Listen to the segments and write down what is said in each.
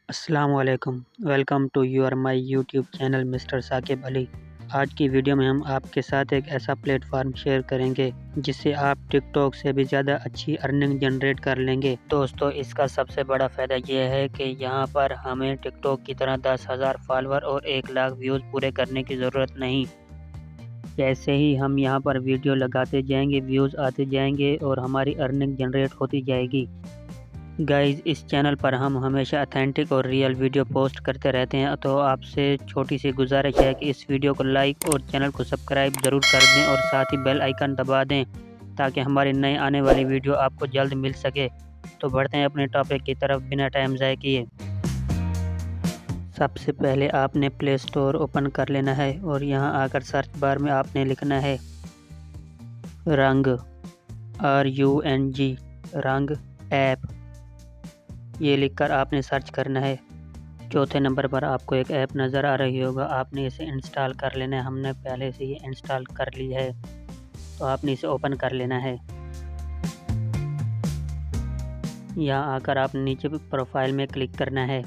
अस्सलाम वालेकुम। Welcome to your my YouTube channel mister Saqib Ali. आज की वीडियो में हम आपके साथ एक ऐसा प्लेटफॉर्म शेयर करेंगे जिससे आप टिकटॉक से भी ज़्यादा अच्छी अर्निंग जनरेट कर लेंगे। दोस्तों, इसका सबसे बड़ा फ़ायदा यह है कि यहाँ पर हमें टिकटॉक की तरह 10,000 फॉलोअर और 1 लाख व्यूज़ पूरे करने की ज़रूरत नहीं। जैसे ही हम यहाँ पर वीडियो लगाते जाएंगे, व्यूज़ आते जाएंगे और हमारी अर्निंग जनरेट होती जाएगी। गाइज़, इस चैनल पर हम हमेशा अथेंटिक और रियल वीडियो पोस्ट करते रहते हैं, तो आपसे छोटी सी गुजारिश है कि इस वीडियो को लाइक और चैनल को सब्सक्राइब ज़रूर कर दें और साथ ही बेल आइकन दबा दें ताकि हमारी नई आने वाली वीडियो आपको जल्द मिल सके। तो बढ़ते हैं अपने टॉपिक की तरफ बिना टाइम ज़ाय किए। सबसे पहले आपने प्ले स्टोर ओपन कर लेना है और यहाँ आकर सर्च बार में आपने लिखना है रंग, RUNG, रंग ऐप। ये लिखकर आपने सर्च करना है। चौथे नंबर पर आपको एक ऐप नज़र आ रही होगा, आपने इसे इंस्टॉल कर लेना है। हमने पहले से ये इंस्टॉल कर ली है, तो आपने इसे ओपन कर लेना है। यहाँ आकर आप नीचे प्रोफाइल में क्लिक करना है।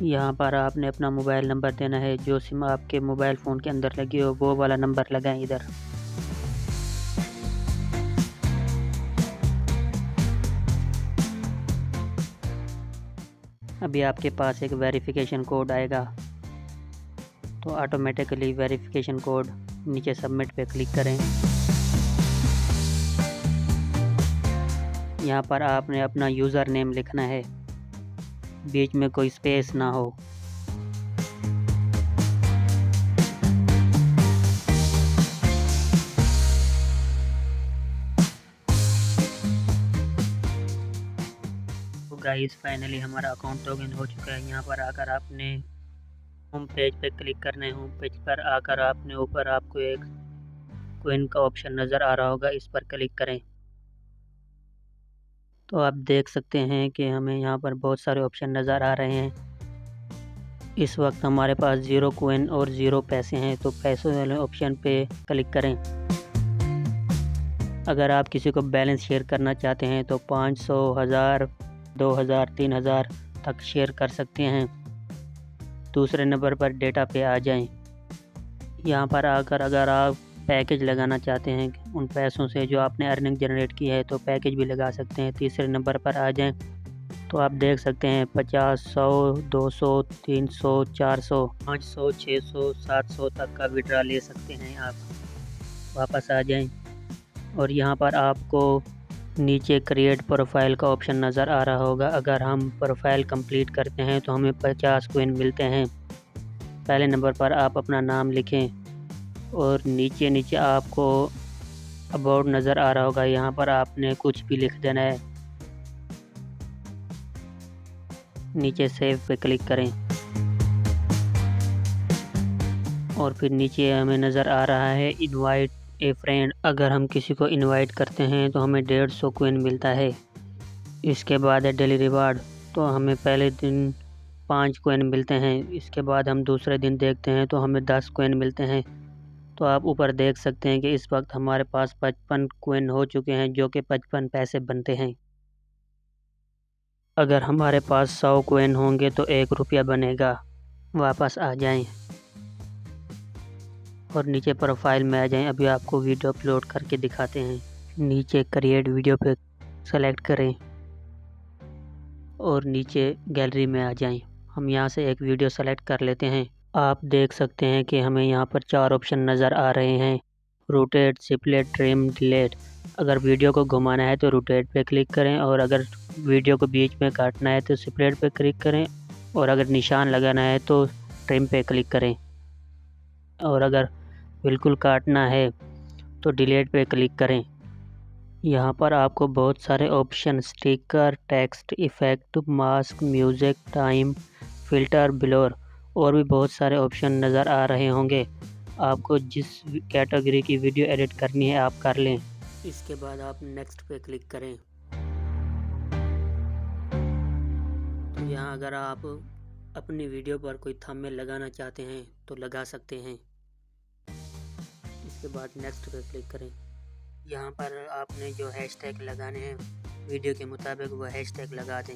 यहाँ पर आपने अपना मोबाइल नंबर देना है, जो सिम आपके मोबाइल फ़ोन के अंदर लगी हो वो वाला नंबर लगाएं इधर। अभी आपके पास एक वेरिफिकेशन कोड आएगा, तो ऑटोमेटिकली वेरिफिकेशन कोड नीचे सबमिट पे क्लिक करें। यहाँ पर आपने अपना यूज़र नेम लिखना है, बीच में कोई स्पेस ना हो। तो गाइस, फाइनली हमारा अकाउंट लॉगिन हो चुका है। यहाँ पर आकर आपने होम पेज पे क्लिक करना है। होम पेज पर आकर आपने ऊपर आपको एक कोइन का ऑप्शन नज़र आ रहा होगा, इस पर क्लिक करें। तो आप देख सकते हैं कि हमें यहाँ पर बहुत सारे ऑप्शन नज़र आ रहे हैं। इस वक्त हमारे पास 0 कोइन और 0 पैसे हैं, तो पैसों वाले ऑप्शन पे क्लिक करें। अगर आप किसी को बैलेंस शेयर करना चाहते हैं तो 500, 1000, 2000, 3000 तक शेयर कर सकते हैं। दूसरे नंबर पर डेटा पे आ जाएं। यहाँ पर आकर अगर आप पैकेज लगाना चाहते हैं उन पैसों से जो आपने अर्निंग जनरेट की है, तो पैकेज भी लगा सकते हैं। तीसरे नंबर पर आ जाएं, तो आप देख सकते हैं 50, 100, 200, 300, 400, 500, 600, 700 तक का विड्रा ले सकते हैं। आप वापस आ जाएं और यहाँ पर आपको नीचे क्रिएट प्रोफाइल का ऑप्शन नज़र आ रहा होगा। अगर हम प्रोफाइल कंप्लीट करते हैं तो हमें 50 कोइन मिलते हैं। पहले नंबर पर आप अपना नाम लिखें और नीचे नीचे आपको अबाउट नज़र आ रहा होगा, यहाँ पर आपने कुछ भी लिख देना है। नीचे सेव पे क्लिक करें और फिर नीचे हमें नज़र आ रहा है इनवाइट ए फ्रेंड। अगर हम किसी को इनवाइट करते हैं तो हमें 150 कोइन मिलता है। इसके बाद है डेली रिवार्ड, तो हमें पहले दिन 5 कोइन मिलते हैं। इसके बाद हम दूसरे दिन देखते हैं तो हमें 10 कोइन मिलते हैं। तो आप ऊपर देख सकते हैं कि इस वक्त हमारे पास 55 कोइन हो चुके हैं, जो कि 55 पैसे बनते हैं। अगर हमारे पास 100 कोइन होंगे तो 1 रुपया बनेगा। वापस आ जाएं और नीचे प्रोफाइल में आ जाएं। अभी आपको वीडियो अपलोड करके दिखाते हैं। नीचे क्रिएट वीडियो पे सेलेक्ट करें और नीचे गैलरी में आ जाएं। हम यहाँ से एक वीडियो सेलेक्ट कर लेते हैं। आप देख सकते हैं कि हमें यहाँ पर 4 ऑप्शन नज़र आ रहे हैं, रोटेट, स्प्लिट, ट्रिम, डिलीट। अगर वीडियो को घुमाना है तो रोटेट पे क्लिक करें और अगर वीडियो को बीच में काटना है तो स्प्लिट पे क्लिक करें और अगर निशान लगाना है तो ट्रिम पे क्लिक करें और अगर बिल्कुल काटना है तो डिलीट पे क्लिक करें। यहाँ पर आपको बहुत सारे option sticker, text, effect, mask, music, time, filter, blur और भी बहुत सारे ऑप्शन नज़र आ रहे होंगे। आपको जिस कैटेगरी की वीडियो एडिट करनी है आप कर लें। इसके बाद आप नेक्स्ट पे क्लिक करें। तो यहाँ अगर आप अपनी वीडियो पर कोई थंबनेल लगाना चाहते हैं तो लगा सकते हैं। इसके बाद नेक्स्ट पे क्लिक करें। यहाँ पर आपने जो हैशटैग लगाने हैं वीडियो के मुताबिक वो हैशटैग लगा दें।